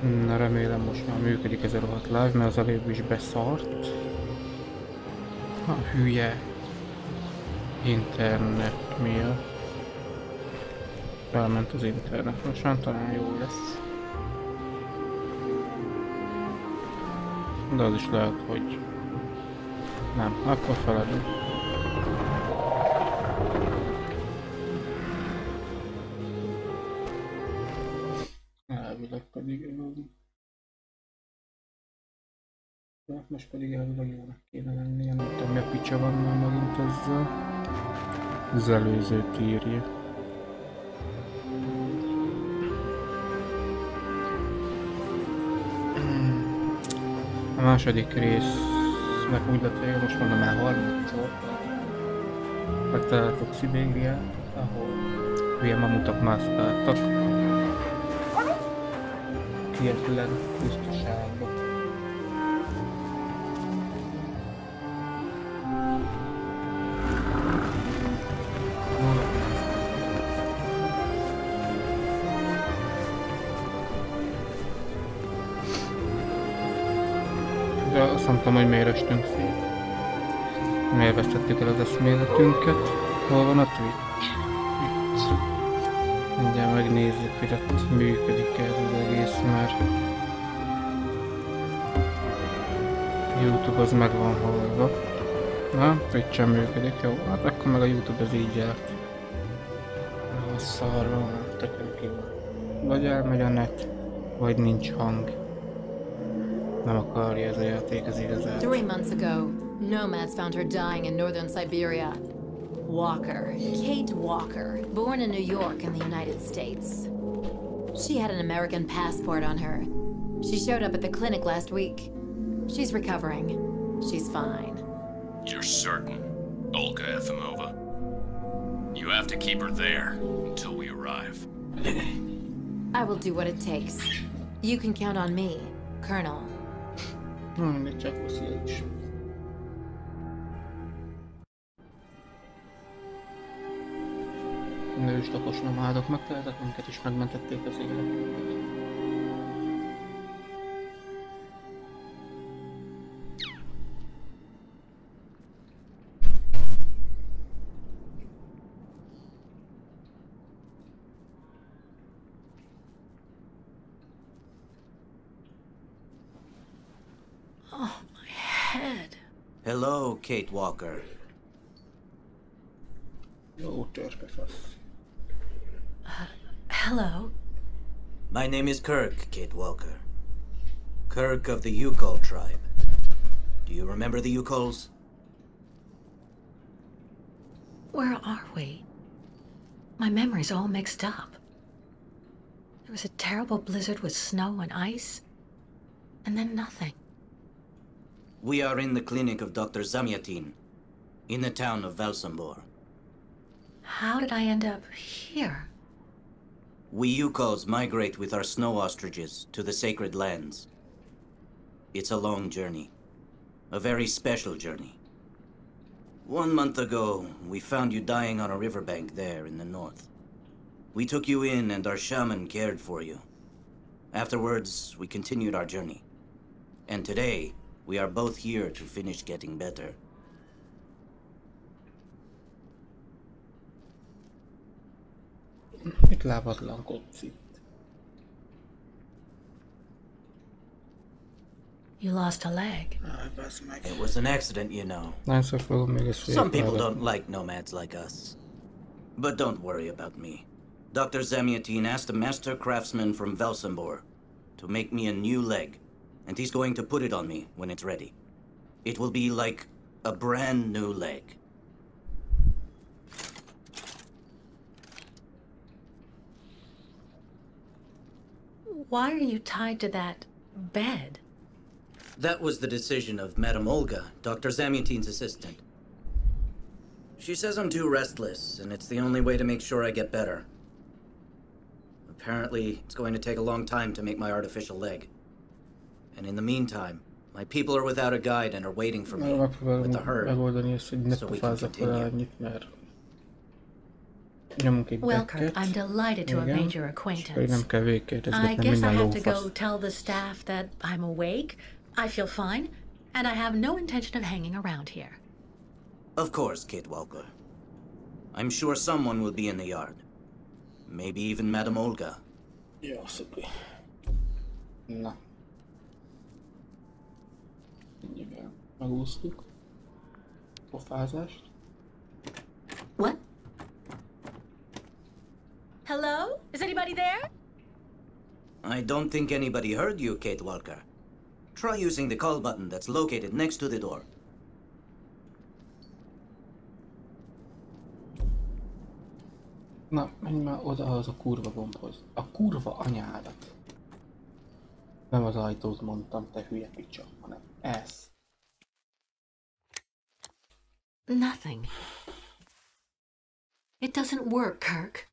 Na remélem most már működik ez a rohadt live, mert az előbb is beszart. A hülye internet miatt. Felment az internet, most már talán jó lesz. De az is lehet, hogy nem, akkor feladom. Elvileg pedig most pedig elvileg jónak kéne lennie, nem tudom mi a picsa van már megint ezzel. Az előzőt írja. A második résznek úgy lett, hogy most mondom már harmadszor. Megtaláltok Szibériát, ahol hülye mamutok mászkáltak. Kietlen pusztaságba. De azt nem tudom, hogy miért estünk szét. Miért vesztettük el az eszméletünket. Hol van a Twitch? Mindjárt megnézzük, hogy ott működik ez az egész, mert YouTube az meg van halva. Na, Twitch sem működik, jó, hát akkor meg a YouTube az így járt. A szarról, tökön ki van. Vagy elmegy a net, vagy nincs hang. Nem akarja ez a játék az igazán. 3 months ago, nomads found her dying in northern Siberia. Walker, Kate Walker, born in New York in the United States. She had an American passport on her. She showed up at the clinic last week. She's recovering. She's fine. You're certain, Olga Efimova? You have to keep her there until we arrive. I will do what it takes. You can count on me, Colonel. Mindegy, csak hosszú is. Nőslapos nomádok megtaláltak minket és megmentették az életünket. Oh, my head. Hello, Kate Walker. Jó törpefasz. Hello. My name is Kirk, Kate Walker. Kirk of the Youkole tribe. Do you remember the Youkoles? Where are we? My memory's all mixed up. There was a terrible blizzard with snow and ice, and then nothing. We are in the clinic of Dr. Zamyatin, in the town of Valsembor. How did I end up here? We Youkoles migrate with our snow ostriches to the sacred lands. It's a long journey. A very special journey. 1 month ago, we found you dying on a riverbank there in the north. We took you in and our shaman cared for you. Afterwards, we continued our journey. And today, we are both here to finish getting better. Itt lábatlankodsz itt. You lost a leg. Aj, bazd meg. It was an accident, you know. Hányszor fogom még ezt Some people végighallgatni? don't like nomads like us. But don't worry about me. Dr. Zamyatin asked a master craftsman from Valsembor to make me a new leg, and he's going to put it on me when it's ready. It will be like a brand new leg. Why are you tied to that bed? That was the decision of Madame Olga, Dr. Zamyatin's assistant. She says I'm too restless, and it's the only way to make sure I get better. Apparently, it's going to take a long time to make my artificial leg. And in the meantime, my people are without a guide and are waiting for me with the herd, megoldani ezt, hogy ne so we can pofázzak vele continue. annyit, mert Nyomunk egy Well, Kirk, dekket. I'm delighted to have Igen. made your És pedig acquaintance. nem kell I végigkérdezgetnem guess I minden have to go lófasz. tell the staff that I'm awake, I feel fine, and I have no intention of hanging around here. Of course, Kate Walker. I'm sure someone will be in the yard. Maybe even Madame Olga. Jó, szupi. Na. Ennyivel megúsztuk. Pofázást. What? Hello? Is anybody there? I don't think anybody heard you, Kate Walker. Try using the call button that's located next to the door. Na, menj már oda az a kurva gombhoz. A kurva anyádat. Nem az ajtót mondtam, te hülye picsa, hanem ez. Nothing. It doesn't work, Kirk.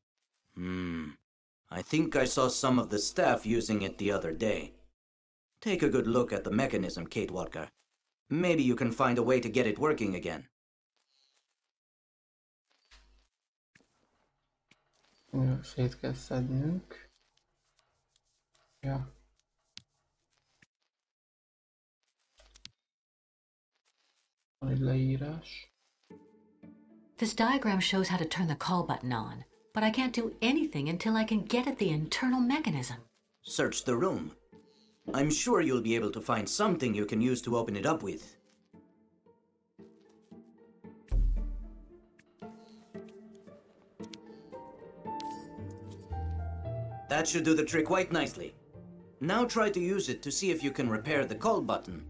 I think I saw some of the staff using it the other day. Take a good look at the mechanism, Kate Walker. Maybe you can find a way to get it working again. Jó, szét kell szednünk. Ja. Van egy leírás. This diagram shows how to turn the call button on, but I can't do anything until I can get at the internal mechanism. Search the room. I'm sure you'll be able to find something you can use to open it up with. That should do the trick quite nicely. Now try to use it to see if you can repair the call button.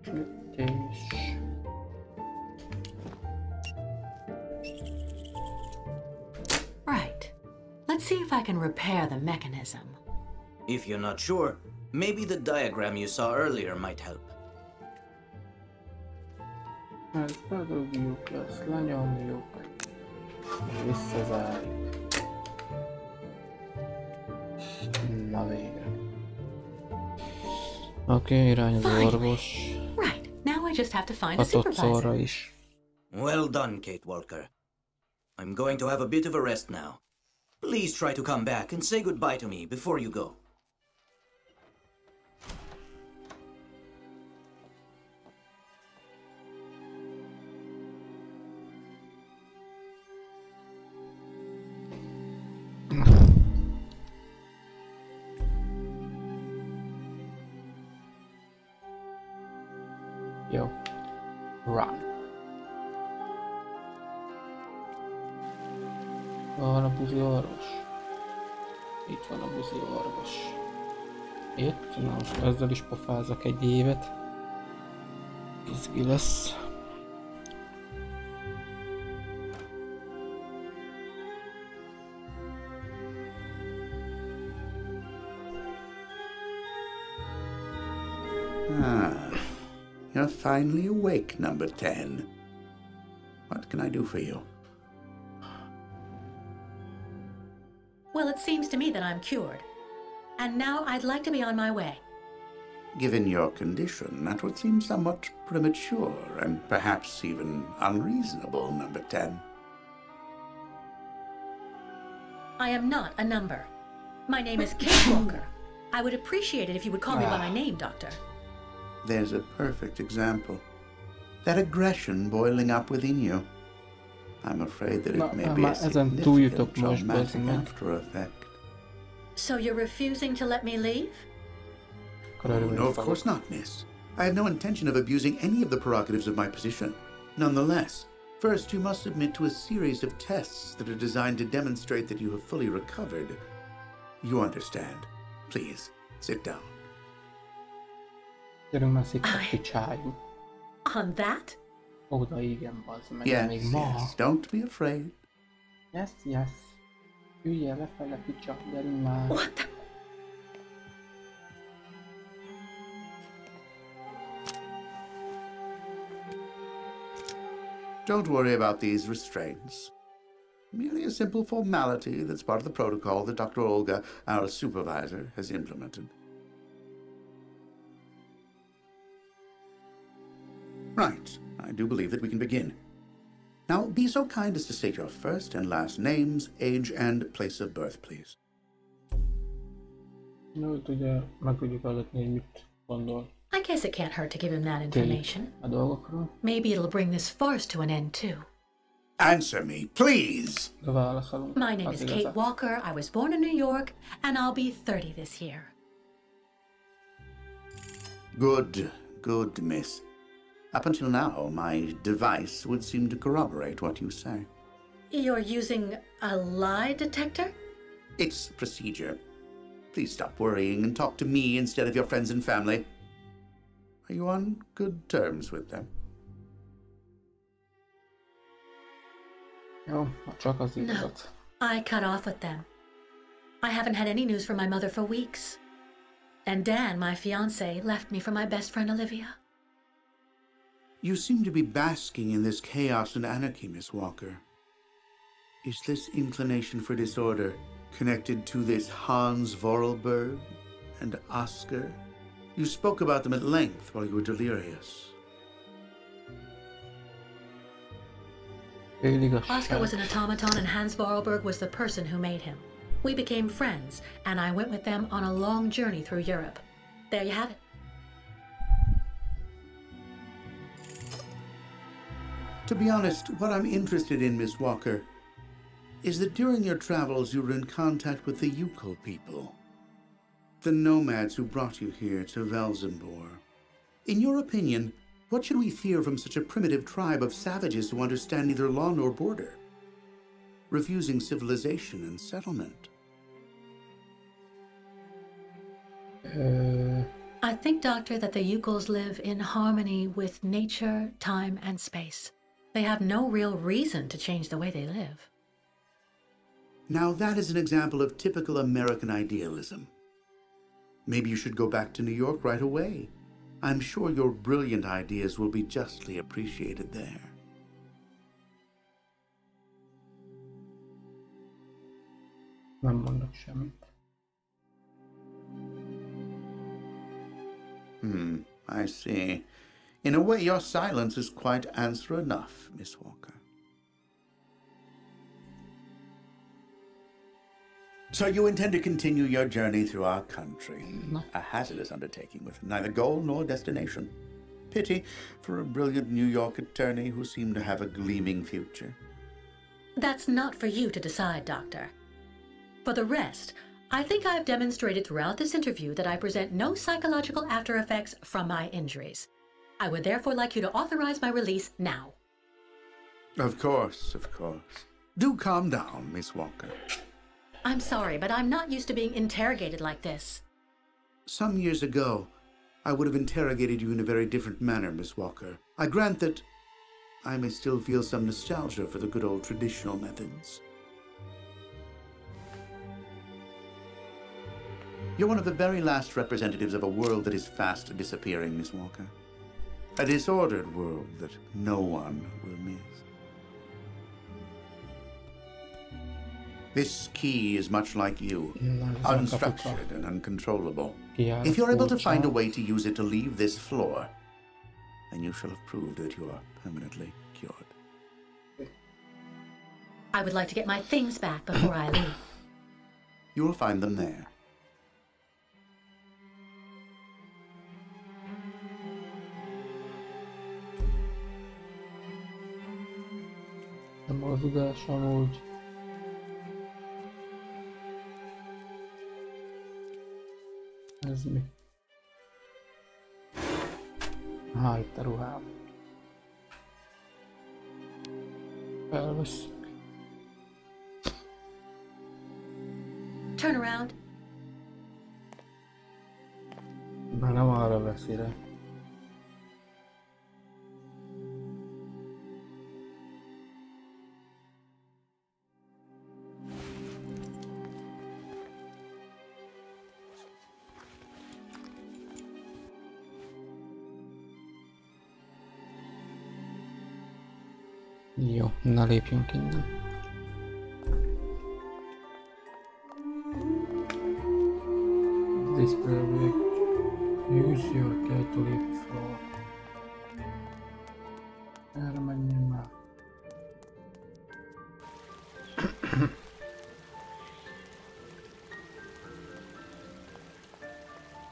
Sütés. Right. Let's see if I can repair the mechanism. If you're not sure, maybe the diagram you saw earlier might help. Ezt bedugjuk, ezt lenyomjuk. És visszazárjuk. Na végre. Oké, irány az orvos. Right. Now I just have to find a Hatodszorra supervisor. is. Well done, Kate Walker. I'm going to have a bit of a rest now. Please try to come back and say goodbye to me before you go. Jó. Run. Van a buzi orvos. Itt van a buzi orvos. Itt? Na most ezzel is pofázok egy évet. Izgi lesz. You're finally awake, number 10. What can I do for you? Well, it seems to me that I'm cured. And now I'd like to be on my way. Given your condition, that would seem somewhat premature and perhaps even unreasonable, number 10. I am not a number. My name is Kate Walker. I would appreciate it if you would call me by my name, Doctor. There's a perfect example. That aggression boiling up within you. I'm afraid that it may be a significant traumatic after effect. So you're refusing to let me leave? No, of course not, miss. I have no intention of abusing any of the prerogatives of my position. Nonetheless, first you must submit to a series of tests that are designed to demonstrate that you have fully recovered. You understand. Please, sit down. Gyerünk már sziktak picsájú. On that? Oda igen, bazd meg, Yes, még ma. yes, don't be afraid. Yes, yes. Ülje lefele, picsa, gyerünk már. What the? Don't worry about these restraints. Merely a simple formality that's part of the protocol that Dr. Olga, our supervisor, has implemented. I do believe that we can begin. Now, be so kind as to state your first and last names, age, and place of birth, please. No, ugye meg tudjuk hallgatni, hogy mit gondol. I guess it can't hurt to give him that information. A dolgokról. Maybe it'll bring this farce to an end, too. Answer me, please! Válaszolunk. My name is Kate Walker. I was born in New York, and I'll be 30 this year. Good, miss. Up until now, my device would seem to corroborate what you say. You're using a lie detector? It's procedure. Please stop worrying and talk to me instead of your friends and family. Are you on good terms with them? Jó, csak az igazat. No, I cut off with them. I haven't had any news from my mother for weeks. And Dan, my fiancé, left me for my best friend Olivia. You seem to be basking in this chaos and anarchy, Miss Walker. Is this inclination for disorder connected to this Hans Vorarlberg and Oscar? You spoke about them at length while you were delirious. Oscar was an automaton and Hans Vorarlberg was the person who made him. We became friends, and I went with them on a long journey through Europe. There you have it. To be honest, what I'm interested in, Miss Walker, is that during your travels you were in contact with the Youkole people, the nomads who brought you here to Valsembor. In your opinion, what should we fear from such a primitive tribe of savages who understand neither law nor border, refusing civilization and settlement? I think, Doctor, that the Youkoles live in harmony with nature, time, and space. They have no real reason to change the way they live. Now that is an example of typical American idealism. Maybe you should go back to New York right away. I'm sure your brilliant ideas will be justly appreciated there. Nem mondok semmit. I see. In a way, your silence is quite answer enough, Miss Walker. So you intend to continue your journey through our country. No. A hazardous undertaking with neither goal nor destination. Pity for a brilliant New York attorney who seemed to have a gleaming future. That's not for you to decide, Doctor. For the rest, I think I've demonstrated throughout this interview that I present no psychological after effects from my injuries. I would therefore like you to authorize my release now. Of course, of course. Do calm down, Miss Walker. I'm sorry, but I'm not used to being interrogated like this. Some years ago, I would have interrogated you in a very different manner, Miss Walker. I grant that I may still feel some nostalgia for the good old traditional methods. You're one of the very last representatives of a world that is fast disappearing, Miss Walker. A disordered world that no one will miss. This key is much like you, unstructured and uncontrollable. If you're able to find a way to use it to leave this floor, then you shall have proved that you are permanently cured. I would like to get my things back before I leave. You will find them there. A mozgás amúgy. Ez mi? Itt a ruhám. Felvesszük. Turn around. Már nem arra veszi rá. Jó, na lépjünk innen. Display will use your key to leave the floor. Erre menjünk már.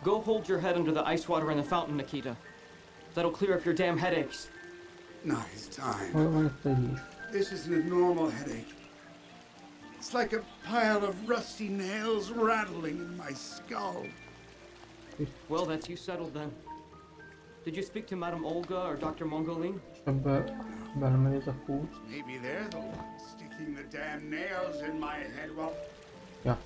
Go hold your head under the ice water in the fountain, Nikita. That'll clear up your damn headaches. Not his time. Hol van itt egy líf? This isn't a normal headache. It's like a pile of rusty nails rattling in my skull. Well, that's you settled then. Did you speak to Madame Olga or Dr. Mongolin? Belemegy a kút. Maybe they're the ones sticking the damn nails in my head while... Ja.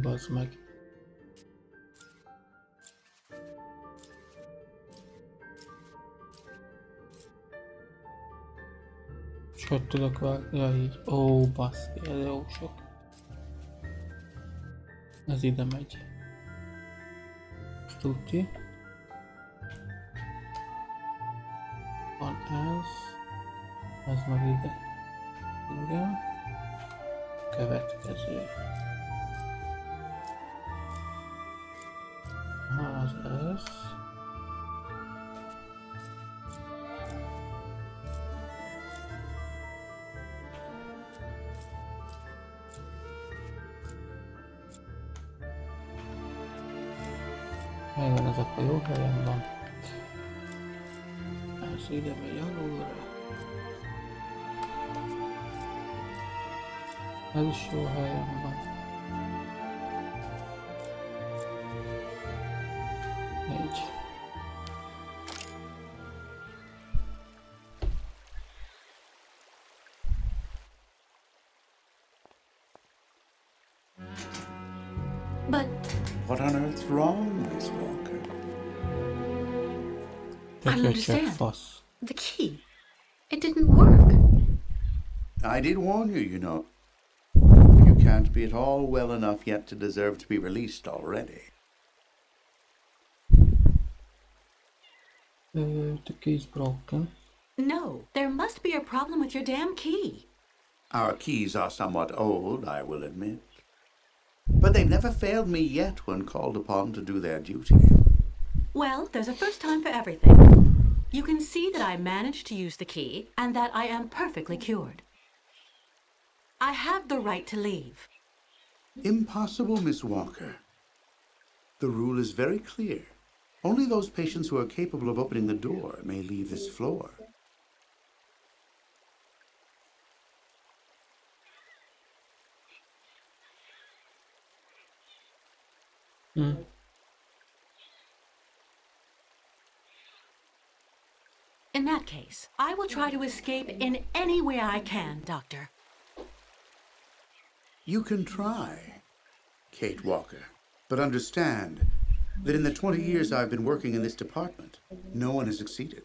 Bazd meg. És hogy tudok vágni? Ja, így. Ó, baszki, ez jó sok. Ez ide megy. Ezt tudti. Van ez. Ez meg ide. Igen. Következő. Az ez. Igen, ezek a jó helyen van. Ez ide megy alulra. Ez is jó helyen van. Így. But What on earth's wrong, Miss Walker? I don't understand. Fasz. The key. It didn't work. I did warn you, you know. You can't be at all well enough yet to deserve to be released already. The key's broken. No, there must be a problem with your damn key. Our keys are somewhat old, I will admit. But they've never failed me yet when called upon to do their duty. Well, there's a first time for everything. You can see that I managed to use the key and that I am perfectly cured. I have the right to leave. Impossible, Miss Walker. The rule is very clear. Only those patients who are capable of opening the door may leave this floor. In that case, I will try to escape in any way I can, Doctor. You can try, Kate Walker. But understand that in the 20 years I've been working in this department, no one has succeeded.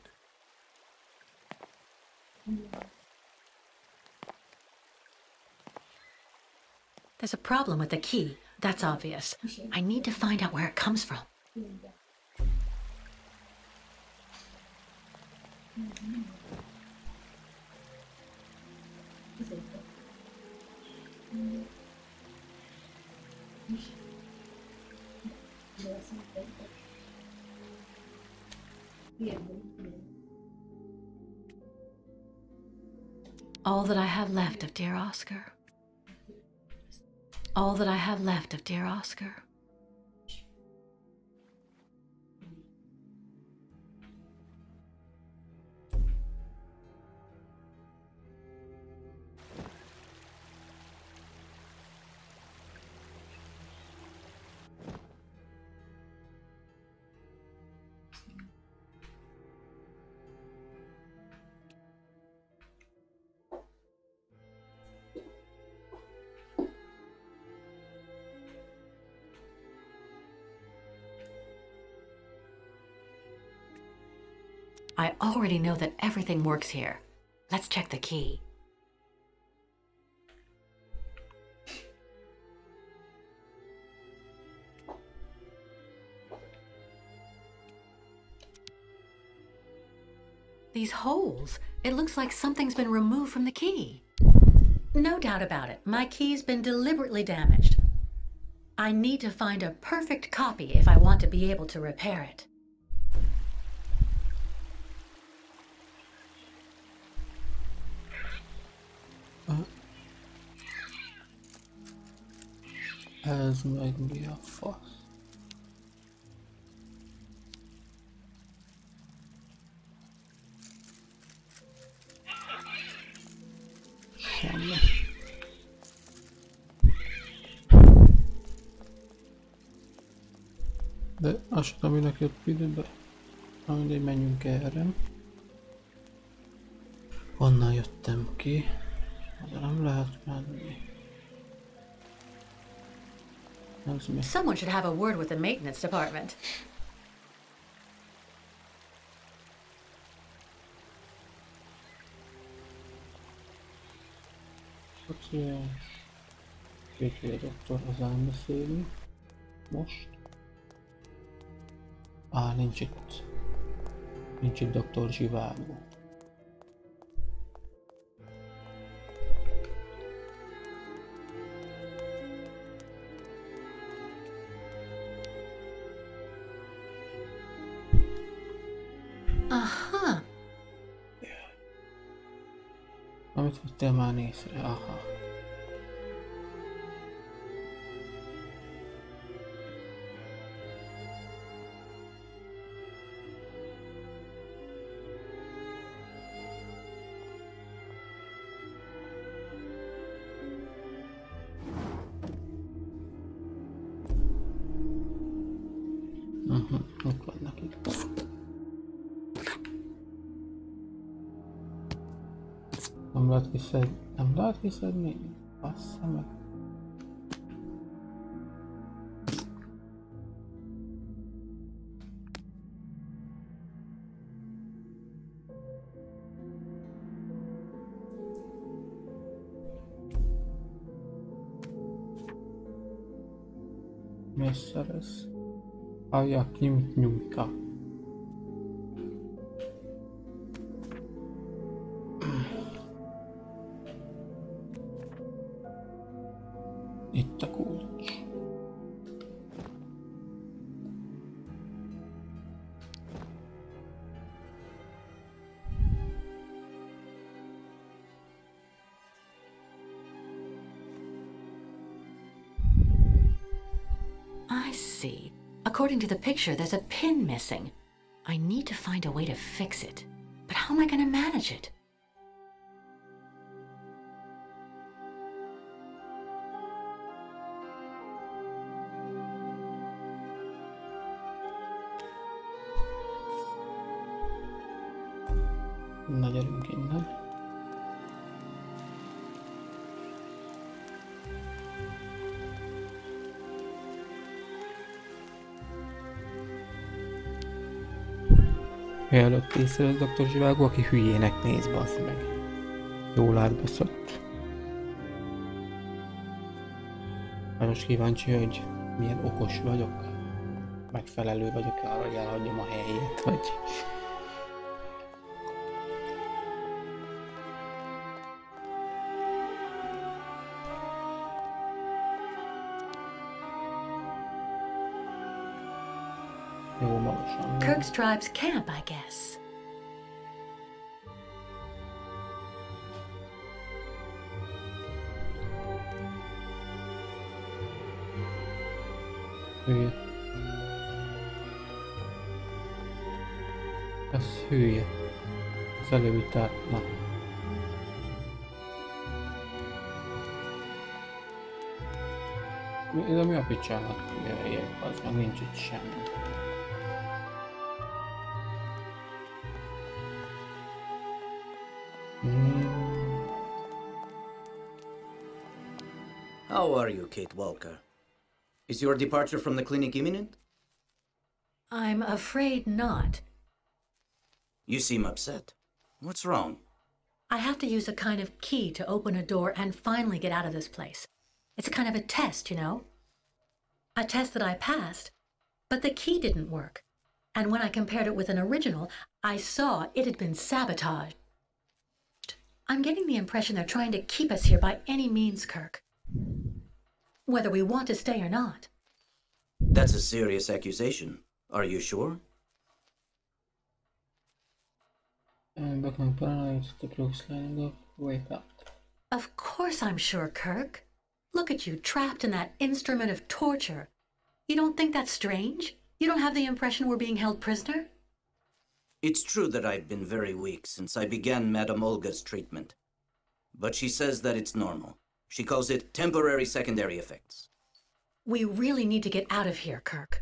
There's a problem with the key. That's obvious. I need to find out where it comes from. All that I have left of dear Oscar. All that I have left of dear Oscar. I already know that everything works here. Let's check the key. These holes, it looks like something's been removed from the key. No doubt about it. My key's been deliberately damaged. I need to find a perfect copy if I want to be able to repair it. Ez meg mi a fasz? Semmi. De azt sem tudom, minek jött időbe. Na mindegy, menjünk erre. Honnan jöttem ki? Oda nem lehet menni. Someone should have a word with the maintenance department. Két doktorhoz elbeszélünk. Most. Nincs itt. Nincs itt doktor Zsivágó. Aha. Amit vettél már észre? Aha. Ott vannak itt. Nem lehet kiszedni? Bassza meg. Messze lesz. Ajak nyújka. Itt a kulcs. I see. According to the picture, there's a pin missing. I need to find a way to fix it. But how am I going to manage it? Na, gyerünk innen. Mielőtt észrevesz Dr. Zsivágó, aki hülyének néz, bassz meg. Jól átbaszott. Most kíváncsi, hogy milyen okos vagyok. Megfelelő vagyok arra, hogy elhagyjam a helyet, vagy... Kirk's tribe's camp, I guess. Hülye. Ez hülye. Az elővitát, na. De mi a picsának jöjjek, az meg nincs itt semmi. How are you, Kate Walker? Is your departure from the clinic imminent? I'm afraid not. You seem upset. What's wrong? I have to use a kind of key to open a door and finally get out of this place. It's a kind of a test, you know? A test that I passed, but the key didn't work. And when I compared it with an original, I saw it had been sabotaged. I'm getting the impression they're trying to keep us here by any means, Kirk. Whether we want to stay or not. That's a serious accusation. Are you sure? Becoming paranoid, the clock's lining up, wake up. Of course I'm sure, Kirk. Look at you, trapped in that instrument of torture. You don't think that's strange? You don't have the impression we're being held prisoner? It's true that I've been very weak since I began Madame Olga's treatment. But she says that it's normal. She calls it temporary secondary effects. We really need to get out of here, Kirk.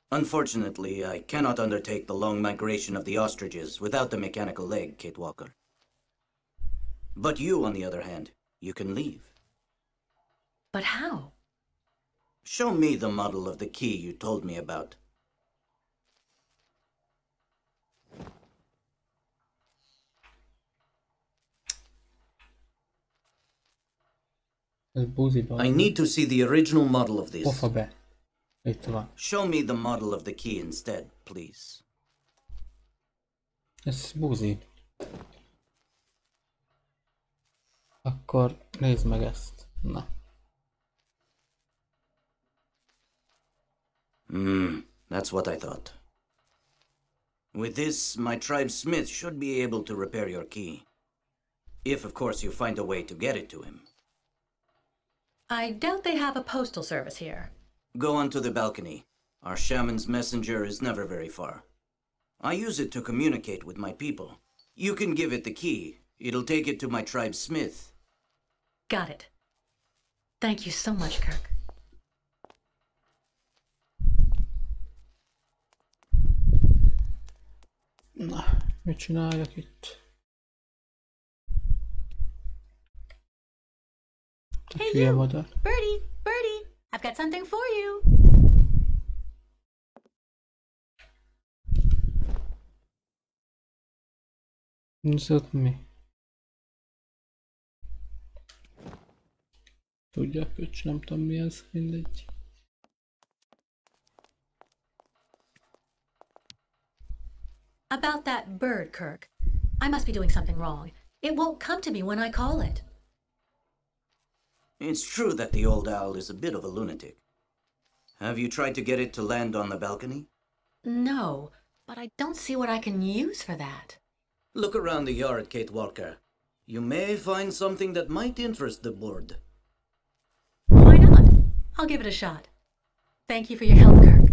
Unfortunately, I cannot undertake the long migration of the ostriches without the mechanical leg, Kate Walker. But you, on the other hand, you can leave. But how? Show me the model of the key you told me about. I need to see the original model of this. Show me the model of the key instead, please. Ez búzi. Akkor nézd meg ezt. Na. That's what I thought. With this, my tribe smith should be able to repair your key. If, of course, you find a way to get it to him. I doubt they have a postal service here. Go onto the balcony. Our shaman's messenger is never very far. I use it to communicate with my people. You can give it the key. It'll take it to my tribe smith. Got it. Thank you so much, Kirk. Na, mit csináljak itt? Hey you, Birdie, Birdie, I've got something for you. Nézzük mi. Tudják, hogy nem tudom mi ez, mindegy. About that bird, Kirk. I must be doing something wrong. It won't come to me when I call it. It's true that the old owl is a bit of a lunatic. Have you tried to get it to land on the balcony? No, but I don't see what I can use for that. Look around the yard, Kate Walker. You may find something that might interest the board. Why not? I'll give it a shot. Thank you for your help, Kirk.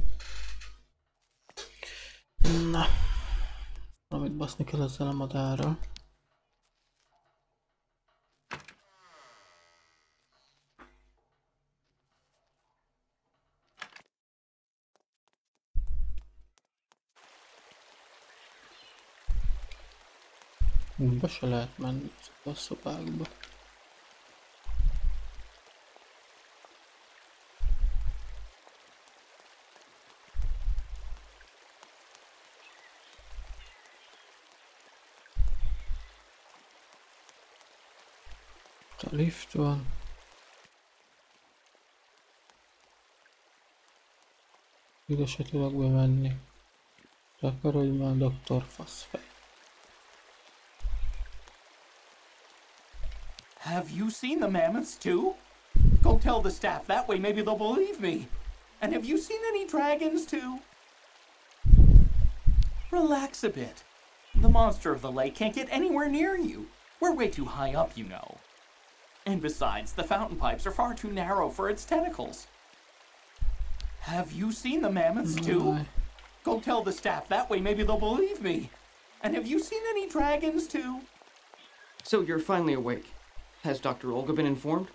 Na. Valamit baszni kell ezzel a madárral. Be se lehet menni a szobákba. A lift van. Ide se tudok bemenni. Takarodj már, doktor faszfej. Have you seen the mammoths too? Go tell the staff, that way maybe they'll believe me. And have you seen any dragons too? Relax a bit. The monster of the lake can't get anywhere near you. We're way too high up, you know. And besides, the fountain pipes are far too narrow for its tentacles. Have you seen the mammoths too? Go tell the staff, that way maybe they'll believe me. And have you seen any dragons too? So you're finally awake. Has Dr. Olga been informed?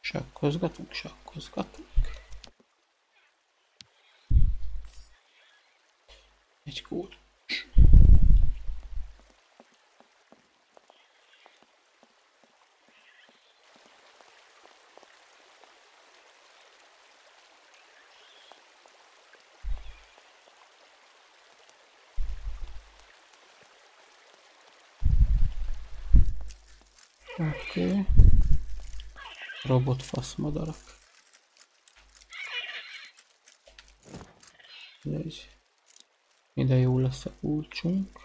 Sakkozgatunk, sakkozgatunk. Egy kód. Oké. Robot faszmadarak. Ide jó lesz a kulcsunk.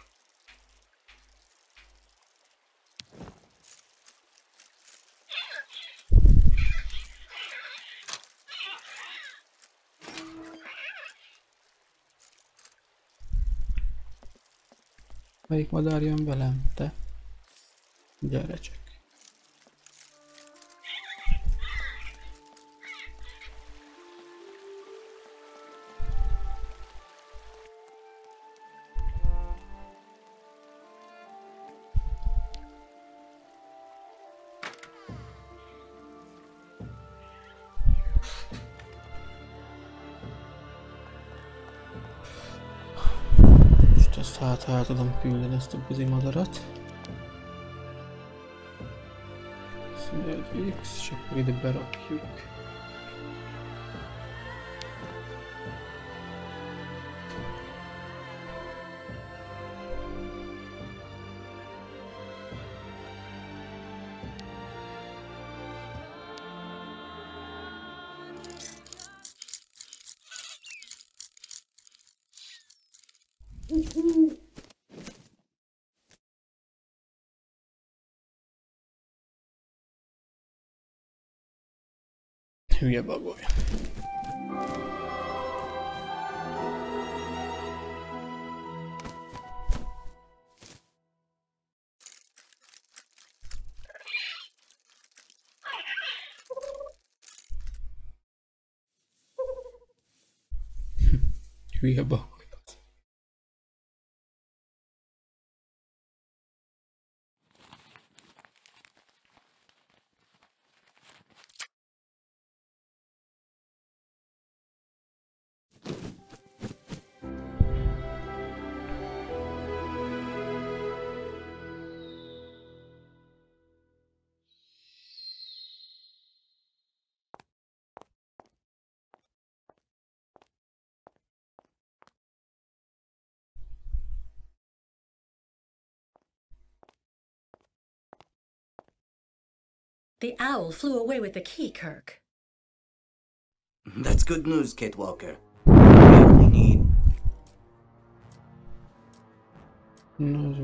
Melyik madár jön velem? Te? Gyere csak. Most ezt hát tudom küldeni ezt a madarat. Egy X, és akkor ide berakjuk. Hülye bagoly. Hülye bagoly. The owl flew away with the key, Kirk. That's good news, Kate Walker. We only need...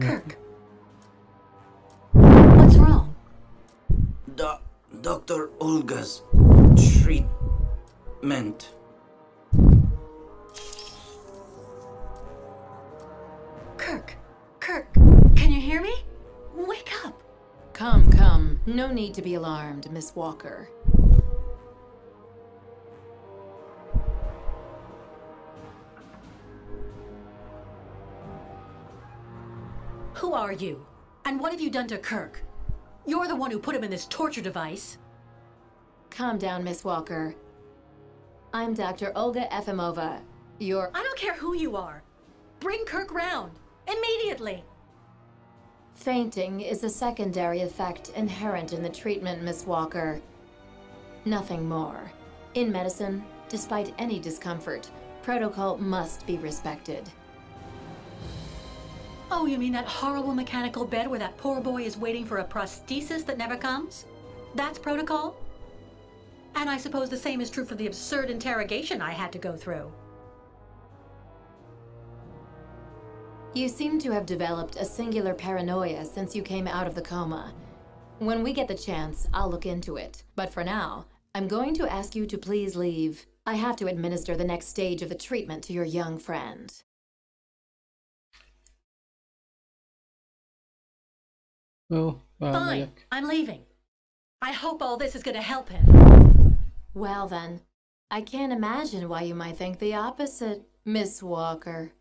Kirk. What's wrong? Dr. Olga's treatment. Kirk, can you hear me? Wake up. Come. No need to be alarmed, Miss Walker. Who are you? And what have you done to Kirk? You're the one who put him in this torture device. Calm down, Miss Walker. I'm Dr. Olga Efimova. I don't care who you are. Bring Kirk round. Immediately. Fainting is a secondary effect inherent in the treatment, Miss Walker. Nothing more. In medicine, despite any discomfort, protocol must be respected. Oh, you mean that horrible mechanical bed where that poor boy is waiting for a prosthesis that never comes? That's protocol? And I suppose the same is true for the absurd interrogation I had to go through. You seem to have developed a singular paranoia since you came out of the coma. When we get the chance, I'll look into it. But for now, I'm going to ask you to please leave. I have to administer the next stage of the treatment to your young friend. Oh, fine. I'm leaving. I hope all this is going to help him. Well then, I can't imagine why you might think the opposite, Miss Walker.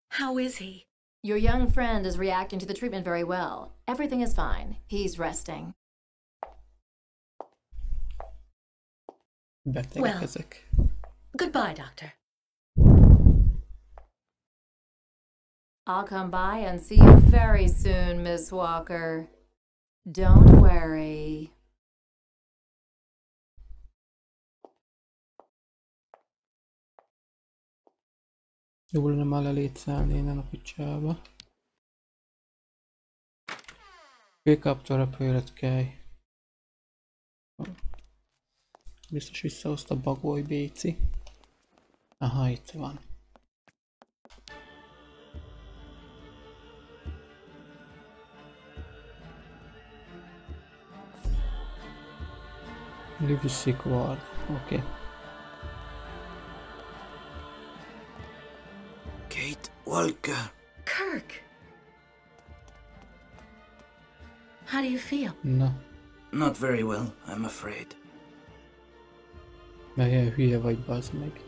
How is he? Your young friend is reacting to the treatment very well. Everything is fine. He's resting. Well, goodbye, Doctor. I'll come by and see you very soon, Miss Walker. Don't worry. Jó lenne már lelétszelni innen a picsába. Pick up the repaired guy. Biztos visszahozta a bagoly Béci. Aha, itt van. Live sick ward. Oké. Kate Walker. Kirk! How do you feel? Na, Not very well, I'm afraid. mert ilyen hülye vagy, bazd meg.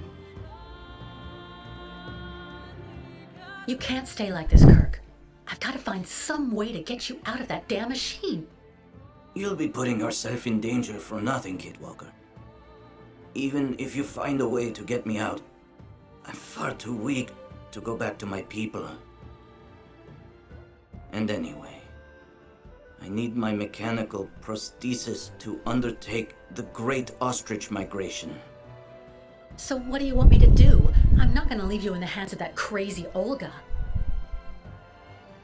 You can't stay like this, Kirk. I've got to find some way to get you out of that damn machine. You'll be putting yourself in danger for nothing, Kate Walker. Even if you find a way to get me out, I'm far too weak to go back to my people. And anyway, I need my mechanical prosthesis to undertake the Great Ostrich Migration. So what do you want me to do? I'm not gonna leave you in the hands of that crazy Olga.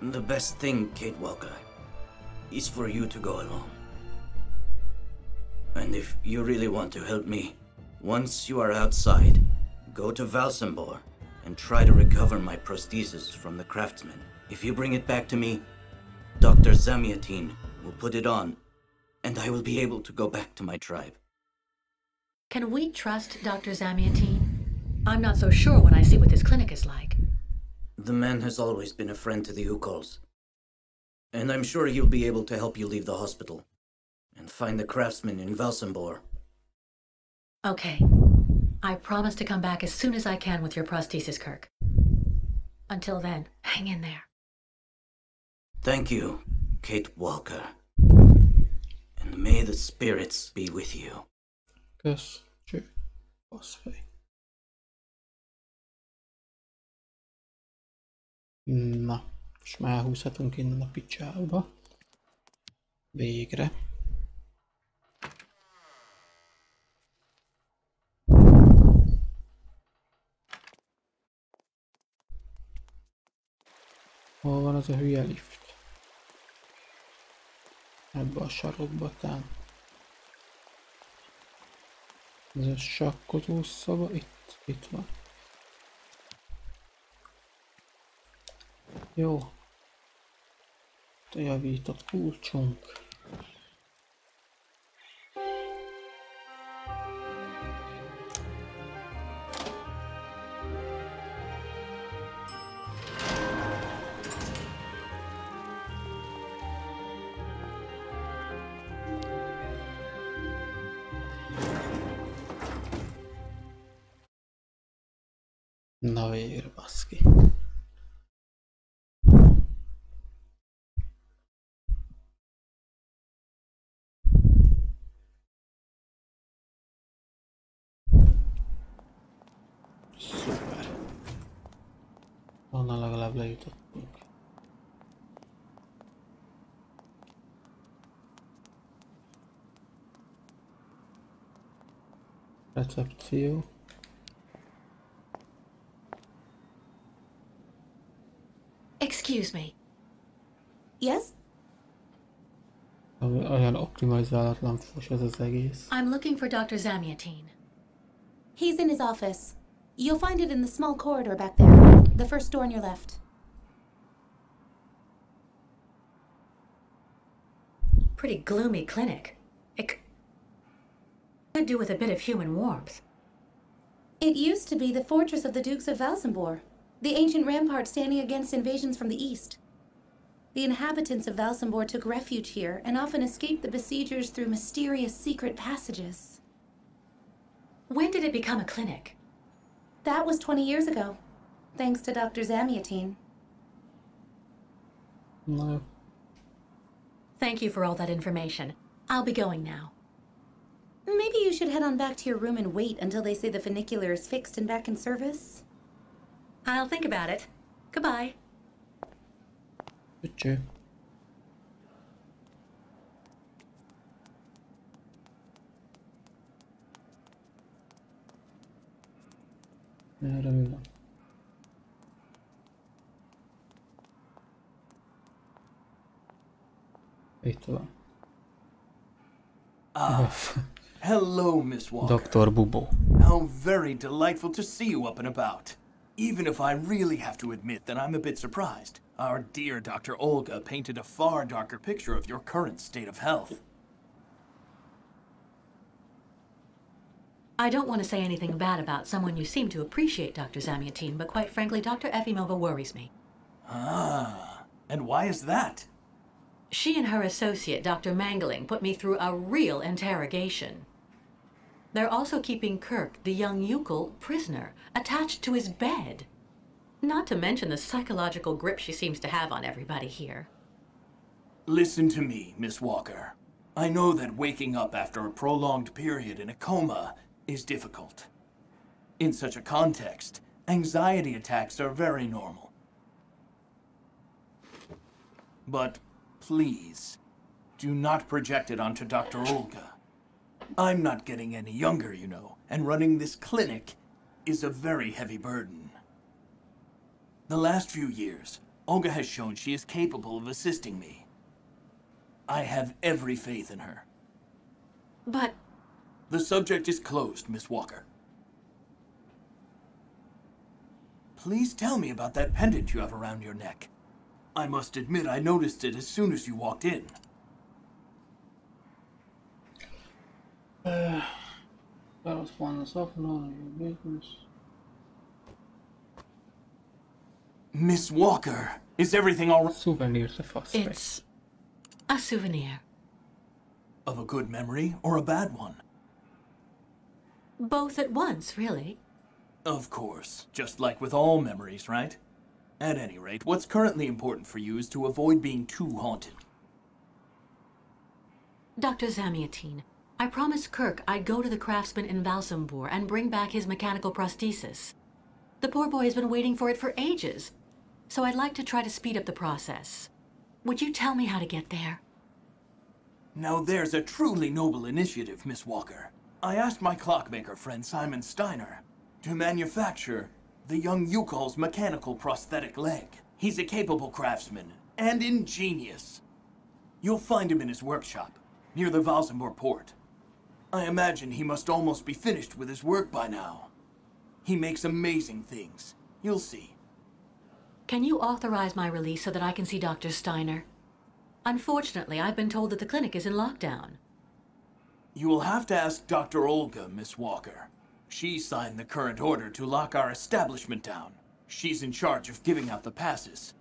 The best thing, Kate Walker, is for you to go alone. And if you really want to help me, once you are outside, go to Valsembor and try to recover my prosthesis from the craftsman. If you bring it back to me, Dr. Zamiatin will put it on, and I will be able to go back to my tribe. Can we trust Dr. Zamiatin? I'm not so sure when I see what this clinic is like. The man has always been a friend to the Youkoles, and I'm sure he'll be able to help you leave the hospital and find the craftsman in Valsembor. Okay. I promise to come back as soon as I can with your prosthesis, Kirk. Until then, hang in there. Thank you, Kate Walker. And may the spirits be with you. Kösz. Cső. Baszfej. Na, és már elhúzhatunk innen a picsába. Végre. Hol van az a hülye lift? Ebbe a sarokba tán. Ez a sakkozó szoba itt van. Jó. A javított kulcsunk. Na végre, baszki. Szuper. Onnan legalább lejutottunk. Recepció. Excuse me. Yes? Olyan optimalizálatlan fos ez az egész. I'm looking for Dr. Zamiatin. He's in his office. You'll find it in the small corridor back there. The first door on your left. Pretty gloomy clinic. It could do with a bit of human warmth. It used to be the fortress of the Dukes of Valsembor, the ancient rampart standing against invasions from the east. The inhabitants of Valsembor took refuge here and often escaped the besiegers through mysterious secret passages. When did it become a clinic? That was 20 years ago, thanks to Dr. Zamiatin. No. Thank you for all that information. I'll be going now. Maybe you should head on back to your room and wait until they say the funicular is fixed and back in service. I'll think about it. Goodbye. Cső. Erre mi van? Itt van. Hello, Miss Walker. Dr. Bubo. How very delightful to see you up and about. Even if I really have to admit that I'm a bit surprised. Our dear Dr. Olga painted a far darker picture of your current state of health. I don't want to say anything bad about someone you seem to appreciate, Dr. Zamyatin, but quite frankly, Dr. Efimova worries me. Ah, and why is that? She and her associate, Dr. Mangling, put me through a real interrogation. They're also keeping Kirk, the young Youkole, prisoner, attached to his bed. Not to mention the psychological grip she seems to have on everybody here. Listen to me, Miss Walker. I know that waking up after a prolonged period in a coma is difficult. In such a context, anxiety attacks are very normal. But please, do not project it onto Dr. Olga. I'm not getting any younger, you know, and running this clinic is a very heavy burden. The last few years, Olga has shown she is capable of assisting me. I have every faith in her. But... The subject is closed, Miss Walker. Please tell me about that pendant you have around your neck. I must admit I noticed it as soon as you walked in. That was one soft business. Miss Walker, is everything all right? Souvenirs of us. It's a souvenir. Of a good memory or a bad one? Both at once, really. Of course, just like with all memories, right? At any rate, what's currently important for you is to avoid being too haunted. Dr. Zamyatin, I promised Kirk I'd go to the craftsman in Valsembor and bring back his mechanical prosthesis. The poor boy has been waiting for it for ages, so I'd like to try to speed up the process. Would you tell me how to get there? Now there's a truly noble initiative, Miss Walker. I asked my clockmaker friend Simon Steiner to manufacture the young Youkole's mechanical prosthetic leg. He's a capable craftsman and ingenious. You'll find him in his workshop, near the Valsembor port. I imagine he must almost be finished with his work by now. He makes amazing things. You'll see. Can you authorize my release so that I can see Dr. Steiner? Unfortunately, I've been told that the clinic is in lockdown. You will have to ask Dr. Olga, Miss Walker. She signed the current order to lock our establishment down. She's in charge of giving out the passes.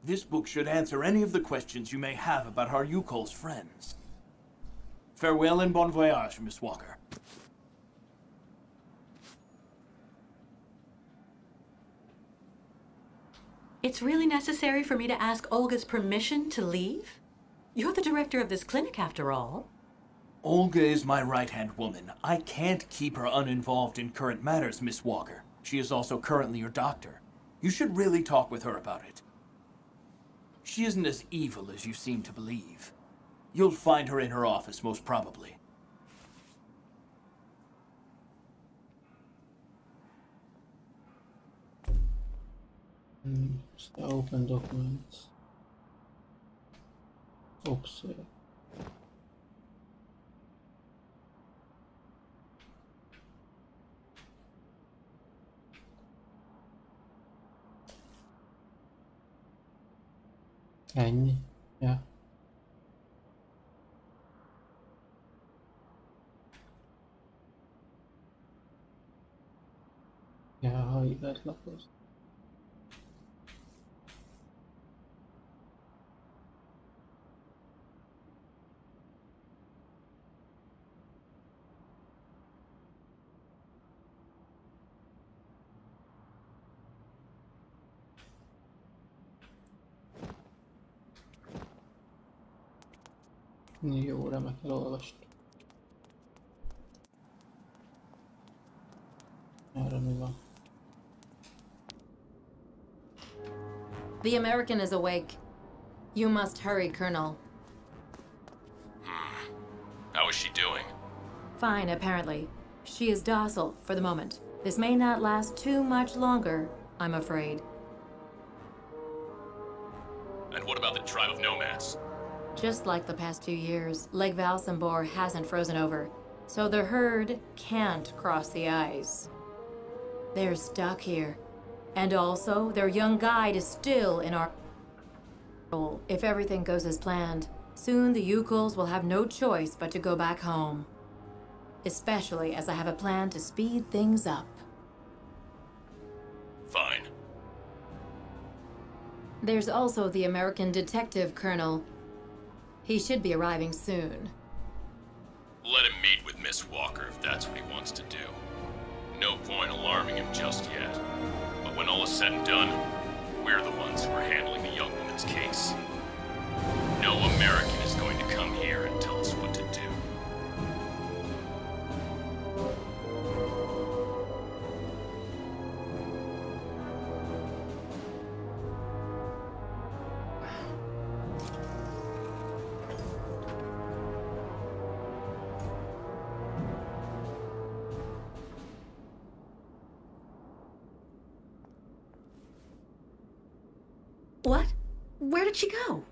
This book should answer any of the questions you may have about our Youkole's friends. Farewell and bon voyage, Miss Walker. It's really necessary for me to ask Olga's permission to leave? You're the director of this clinic, after all. Olga is my right-hand woman. I can't keep her uninvolved in current matters, Miss Walker. She is also currently your doctor. You should really talk with her about it. She isn't as evil as you seem to believe. You'll find her in her office, most probably. Just open documents. Oops. Ennyi. Ja. Ja, ha így lehet lapozni. Jó, remek, elolvast. Erre mi van? The American is awake. You must hurry, Colonel. How is she doing? Fine, apparently. She is docile for the moment. This may not last too much longer, I'm afraid. And what about the tribe of nomads? Just like the past 2 years, Lake Valsembor hasn't frozen over, so the herd can't cross the ice. They're stuck here. And also, their young guide is still in our control. If everything goes as planned, soon the Youkoles will have no choice but to go back home. Especially as I have a plan to speed things up. Fine. There's also the American detective colonel. He should be arriving soon. Let him meet with Miss Walker if that's what he wants to do. No point alarming him just yet. But when all is said and done, we're the ones who are handling the young woman's case. No American is going to come here and tell us what to do. What? Where did she go?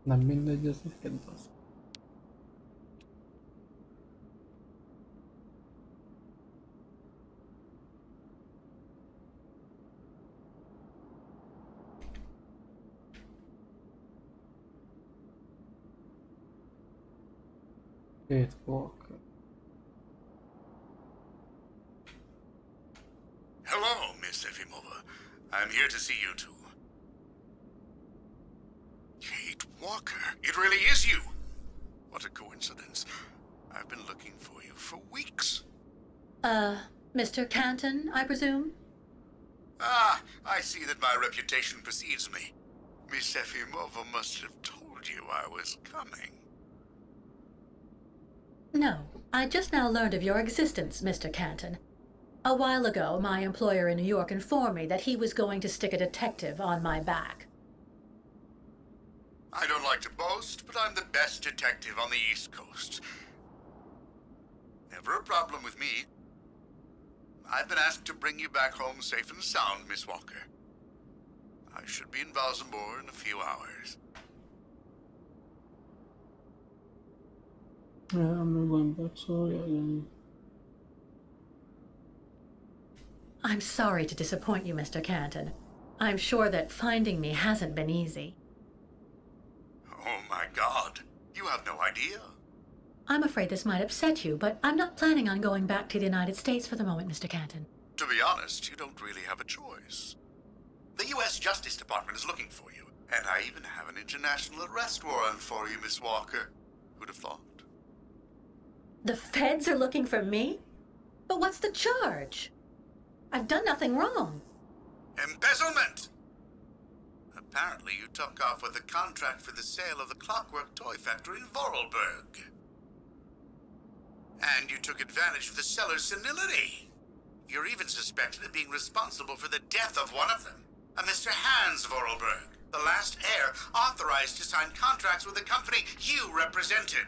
Nem mindegy, ez neked az. Két Walker. Hello, Miss Efimova. I'm here to see you two. Kate Walker. It really is you. What a coincidence. I've been looking for you for weeks. Mr. Canton, I presume? Ah, I see that my reputation precedes me. Miss Efimova must have told you I was coming. No, I just now learned of your existence, Mr. Canton. A while ago, my employer in New York informed me that he was going to stick a detective on my back. I don't like to boast, but I'm the best detective on the East Coast. Never a problem with me. I've been asked to bring you back home safe and sound, Miss Walker. I should be in Valsembor in a few hours. Yeah, I'm going back, so yeah. I'm sorry to disappoint you, Mr. Canton. I'm sure that finding me hasn't been easy. Oh my God, you have no idea. I'm afraid this might upset you, but I'm not planning on going back to the United States for the moment, Mr. Canton. To be honest, you don't really have a choice. The U.S. Justice Department is looking for you, and I even have an international arrest warrant for you, Miss Walker. Who'd have thought? The feds are looking for me? But what's the charge? I've done nothing wrong. Embezzlement! Apparently you took off with a contract for the sale of the clockwork toy factory in Vorarlberg. And you took advantage of the seller's senility. You're even suspected of being responsible for the death of one of them, a Mr. Hans Vorarlberg, the last heir authorized to sign contracts with the company you represented.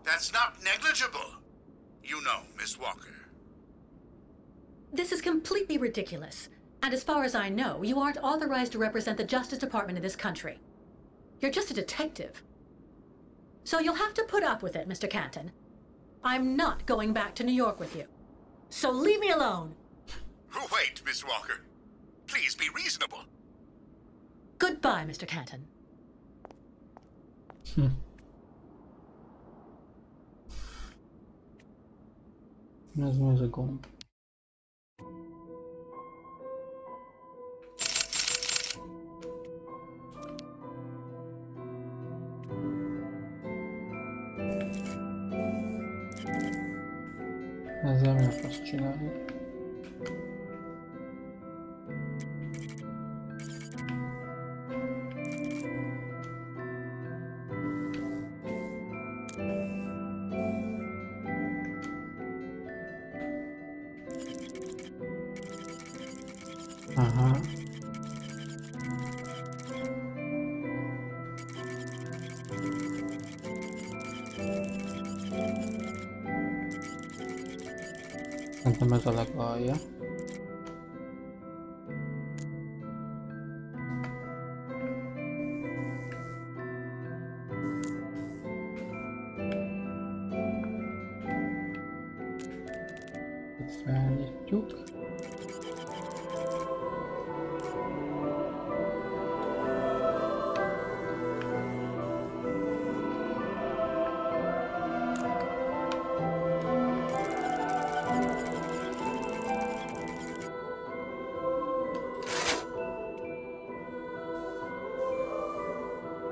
That's not negligible. You know, Miss Walker. This is completely ridiculous. And as far as I know, you aren't authorized to represent the Justice Department in this country. You're just a detective. So you'll have to put up with it, Mr. Canton. I'm not going back to New York with you. So leave me alone. Wait, Miss Walker. Please be reasonable. Goodbye, Mr. Canton. Ez a gomb. Ezzel mi akarsz csinálni? Aha. Szerintem ez a legalja. Ezt felnyitjuk.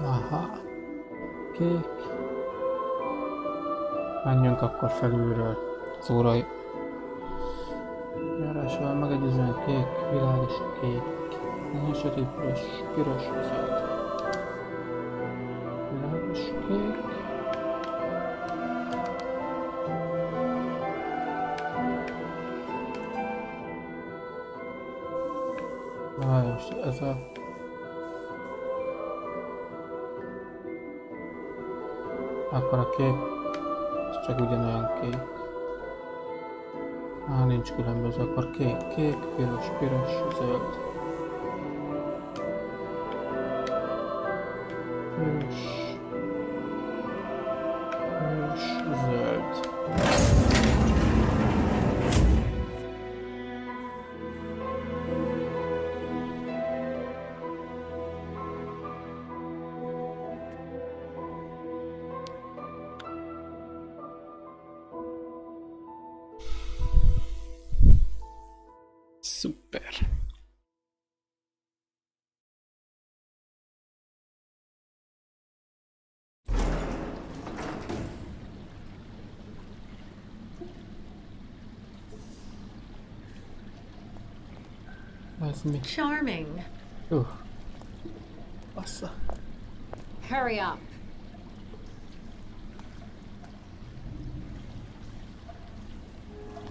Aha, kék. Menjünk akkor felülről. Az órai járásával megegyezően kék, világos kék, nagyon sötét piros, zöld. Világos kék. Most ez a akkor a kék, ez csak ugyanolyan kék. Nincs különböző, akkor kék, piros, zöld. Piros, zöld. Szuper. Ez mi? Charming. Bassza. Hurry up.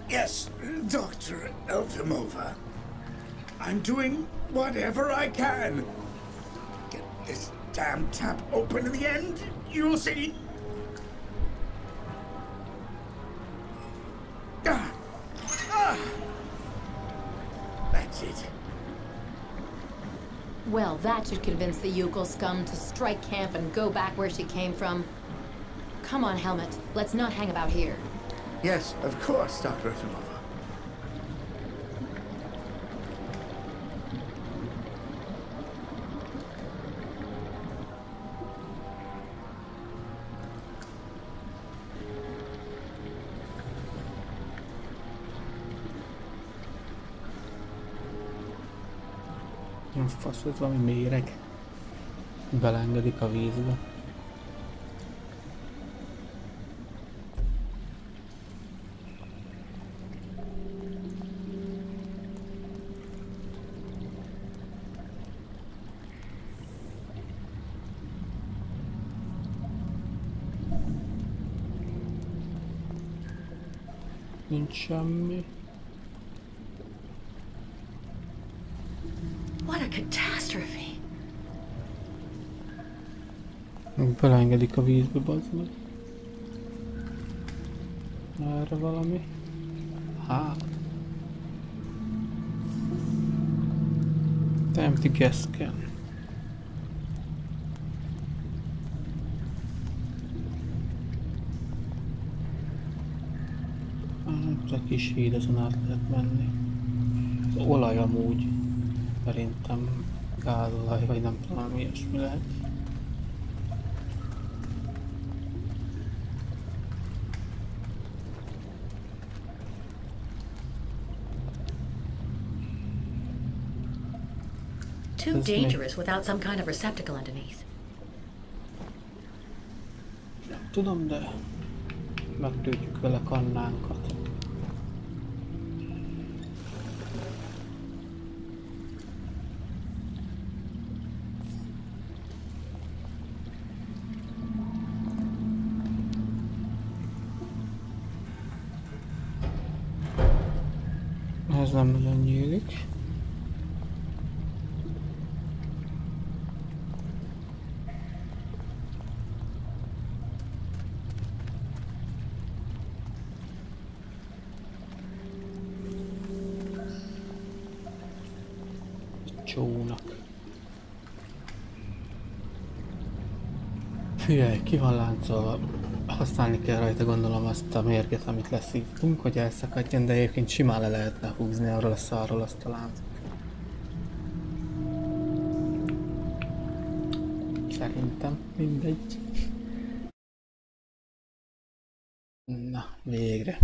Yes, Dr. Elfimova. I'm doing whatever I can. Get this damn tap open in the end, you'll see. That's it. Well, that should convince the Youkole scum to strike camp and go back where she came from. Come on, Helmet. Let's not hang about here. Yes, of course, Dr. Efimova. Fasz, ez valami méreg. Beleengedik a vízbe. Nincs semmi. What a catastrophe! Beleengedik a vízbe, bazd meg. Erre valami. Empty gas can. Ez a kis híd, ezen át lehet menni. Az olaj amúgy. Szerintem gázolaj, vagy nem tudom, mi ilyesmi lehet. Too dangerous without some kind of receptacle underneath. Nem tudom, de megtöltjük vele kannánkat. Ez nem nagyon nyílik. csónak. Figyelj, ki van láncolva. Használni kell rajta, gondolom, azt a mérget, amit leszívtunk, hogy elszakadjon, de egyébként simán le lehetne húzni arról a szarról azt a láncot. Szerintem mindegy. Na, végre.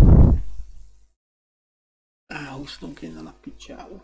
Elhúztunk innen a picsába.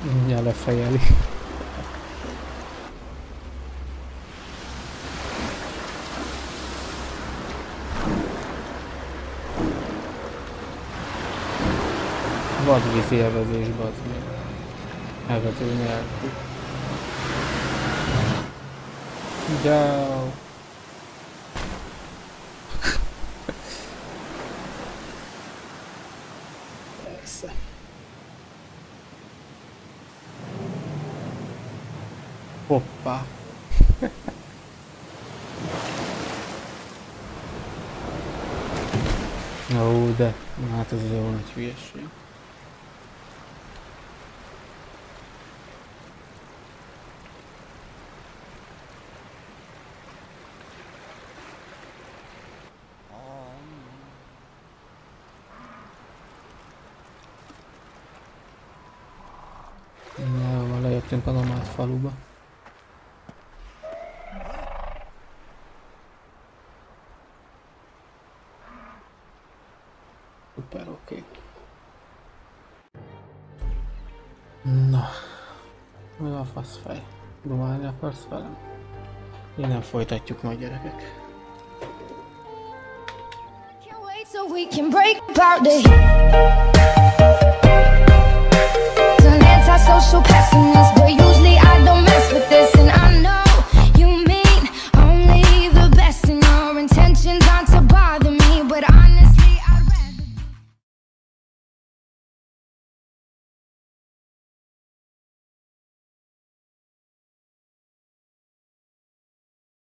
Mindjárt lefejeli. Vadvízi elvezés, bazd meg. Elvező nélkül. Gyáó. Persze. Hoppá. Ó, de hát ez jó nagy hülyeség. Jó, lejöttünk a nomád faluba. Szuper, oké. Na, mi a faszfej? Dumálni akarsz velem? Innen folytatjuk majd, gyerekek. Can't wait so we can break about the an antisocial pessimist.